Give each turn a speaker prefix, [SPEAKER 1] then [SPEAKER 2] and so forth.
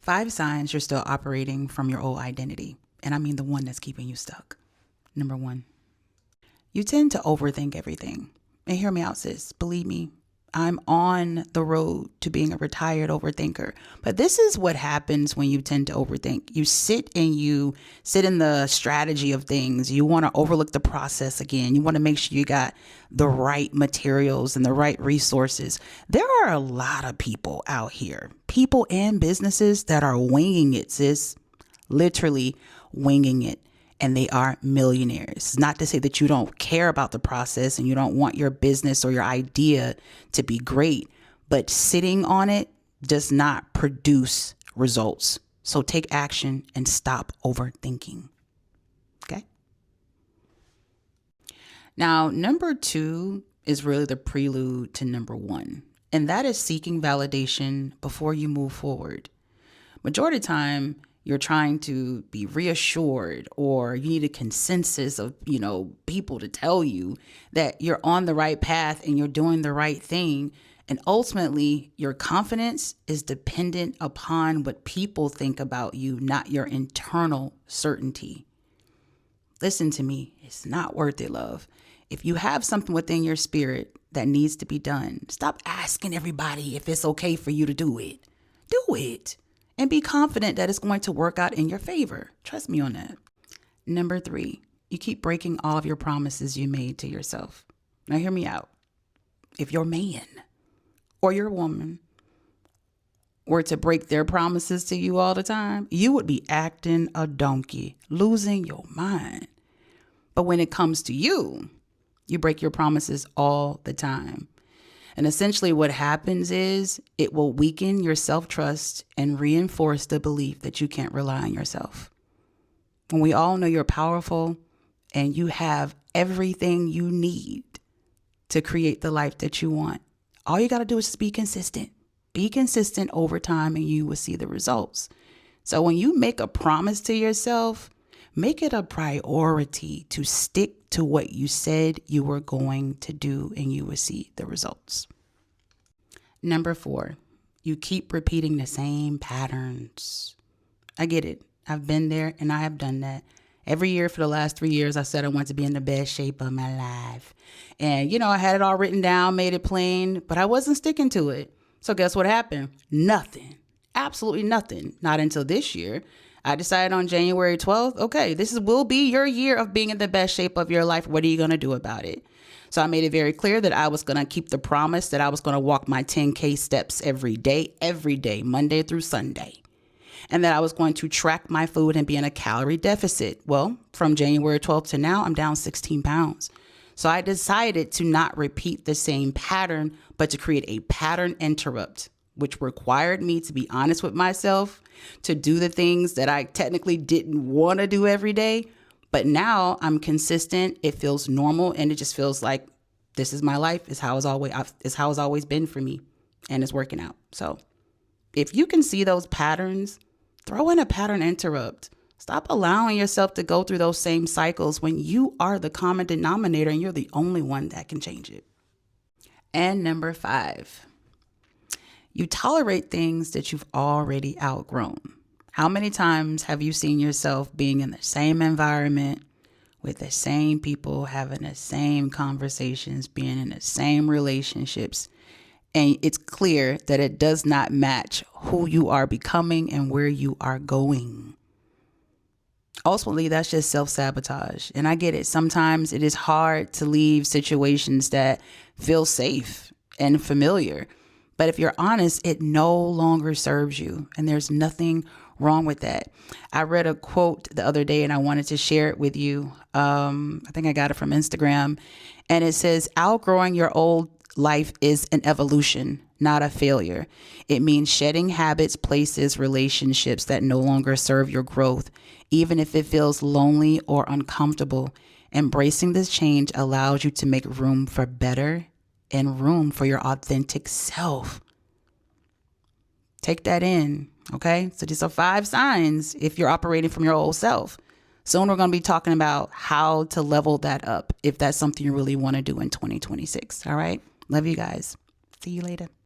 [SPEAKER 1] 5 signs you're still operating from your old identity. And I mean the one that's keeping you stuck. Number 1, you tend to overthink everything. And hear me out, sis. Believe me, I'm on the road to being a retired overthinker. But this is what happens when you tend to overthink. You sit in the strategy of things. You want to overlook the process again. You want to make sure you got the right materials and the right resources. There are a lot of people out here, people and businesses that are winging it, sis. Literally winging it. And they are millionaires. Not to say that you don't care about the process and you don't want your business or your idea to be great, but sitting on it does not produce results. So take action and stop overthinking. Okay. Now, number 2 is really the prelude to number 1, and that is seeking validation before you move forward. Majority of the time, you're trying to be reassured, or you need a consensus of, people to tell you that you're on the right path and you're doing the right thing. And ultimately, your confidence is dependent upon what people think about you, not your internal certainty. Listen to me. It's not worth it, love. If you have something within your spirit that needs to be done, stop asking everybody if it's okay for you to do it. Do it. And be confident that it's going to work out in your favor. Trust me on that. Number 3, you keep breaking all of your promises you made to yourself. Now hear me out. If your man or your woman were to break their promises to you all the time, you would be acting a donkey, losing your mind. But when it comes to you, you break your promises all the time. And essentially what happens is it will weaken your self-trust and reinforce the belief that you can't rely on yourself. When we all know you're powerful and you have everything you need to create the life that you want, all you got to do is just be consistent. Be consistent over time and you will see the results. So when you make a promise to yourself, make it a priority to stick to what you said you were going to do, and you will see the results. Number 4, you keep repeating the same patterns. I get it. I've been there and I have done that. Every year for the last 3 years, I said I want to be in the best shape of my life. And, I had it all written down, made it plain, but I wasn't sticking to it. So guess what happened? Nothing. Absolutely nothing. Not until this year. I decided on January 12th, okay, this will be your year of being in the best shape of your life. What are you going to do about it? So I made it very clear that I was going to keep the promise that I was going to walk my 10K steps every day, Monday through Sunday. And that I was going to track my food and be in a calorie deficit. Well, from January 12th to now, I'm down 16 pounds. So I decided to not repeat the same pattern, but to create a pattern interrupt, which required me to be honest with myself, to do the things that I technically didn't want to do every day. But now I'm consistent. It feels normal. And it just feels like this is my life. It's how it's always been for me. And it's working out. So if you can see those patterns, throw in a pattern interrupt. Stop allowing yourself to go through those same cycles when you are the common denominator and you're the only one that can change it. And number 5. You tolerate things that you've already outgrown. How many times have you seen yourself being in the same environment with the same people, having the same conversations, being in the same relationships, and it's clear that it does not match who you are becoming and where you are going? Ultimately, that's just self-sabotage. And I get it. Sometimes it is hard to leave situations that feel safe and familiar. But if you're honest, it no longer serves you. And there's nothing wrong with that. I read a quote the other day and I wanted to share it with you. I think I got it from Instagram. And it says, outgrowing your old life is an evolution, not a failure. It means shedding habits, places, relationships that no longer serve your growth, even if it feels lonely or uncomfortable. Embracing this change allows you to make room for better and room for your authentic self. Take that in, okay? So these are 5 signs if you're operating from your old self. Soon we're going to be talking about how to level that up if that's something you really want to do in 2026, all right? Love you guys. See you later.